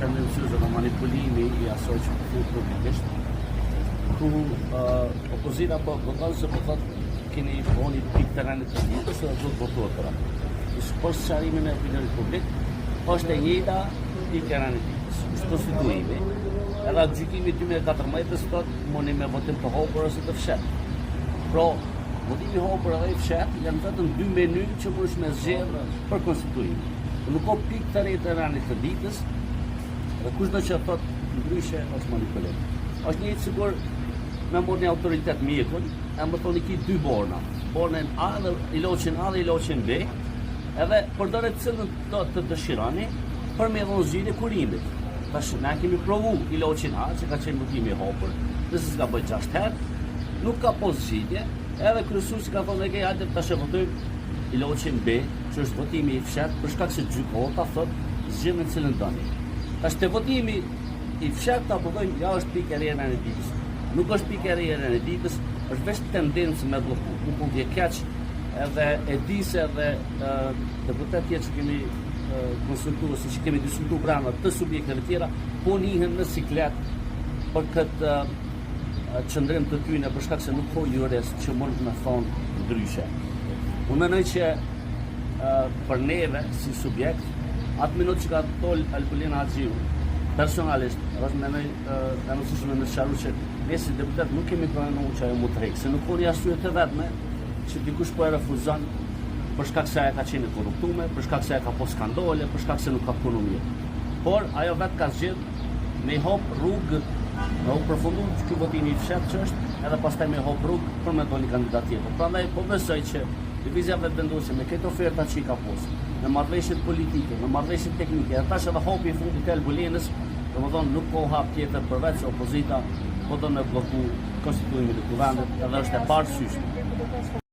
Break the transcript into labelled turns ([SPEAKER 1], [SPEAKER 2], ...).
[SPEAKER 1] tendencioze dhe manipulimi I asoj që përfut publikisht, ku opozita po voton se po thotë keni boni pikë terrenit të ditës dhe do të votuar për atë. Por sqarimin e opinionit publik është e njëjta pikë terrenit të ditës. Është konstituimi. Edhe atë gjykimi 2014 thotë mundi me votim të hopur ose të fshehtë. Pra, votimi I hopur edhe I fshehtë janë vetëm dy meny që mundesh me zgjedhë për konstituimin. Nuk ka pikë terrenit të ditës, dhe kushdo që thotë ndryshe është manipulim. Është njëjtë sigur me morë një autoritet mjekun, e më thoni ki dy borna. Bornën A dhe I loqin A dhe I loqin B, edhe përdoret cilën të dëshirani për me dhënë zgjidhje kurimit. Tash na kemi provu I loqin A, që ka qenë votimi I hopur, dhe se s'ka bëjt 6 herë, nuk ka pos zgjidhje, edhe kryesuesi ka thonë ke hajde tash e votojmë I loqin B, që është votimi I fshehtë, për shkak se gjykata thotë zgjidhni cilën doni. Tash te votimi I fshehtë apo thonë ja është pikë e rrjedhën e ditës. Nuk është pikë e rrjedhën e ditës, është vetë tendencë me blloku. Nuk mund të jetë keq, edhe e di se edhe deputet tjerë që kemi konsultuar, si që kemi diskutuar brenda të subjekteve tjera, po njihen në siklet për këtë qëndrim të tyre për shkak se nuk ka jurist që mund të më thonë ndryshe. Unë mendoj që për neve si subjekt, atë minutë që ka thonë Alpolina Haxhiu, personalisht, është mendoj e nësishme me sqaruar që ne si deputet nuk kemi pranuar që ajo mund të rrekë, se nuk ka një arsye të vetme që dikush po e refuzon për shkak se ajo ka qenë korruptuar, për shkak se ajo ka pas skandale, për shkak se nuk ka punë mirë. Por ajo vetë ka zgjedhur me hop rrugë, me u përfundu ky votimi I fshehtë që është, edhe pastaj me hop rrugë për me doli kandidat tjetër. Prandaj po besoj që divizia vetëvendosje me këtë oferta që I ka posë, me marrëveshjet politike, me marrëveshjet teknike, edhe tash edhe hapi I fundit të Albulinës, domethënë nuk ka hap tjetër përveç se opozita po do me blloku konstituimin e kuvendit, edhe është e parë sysh.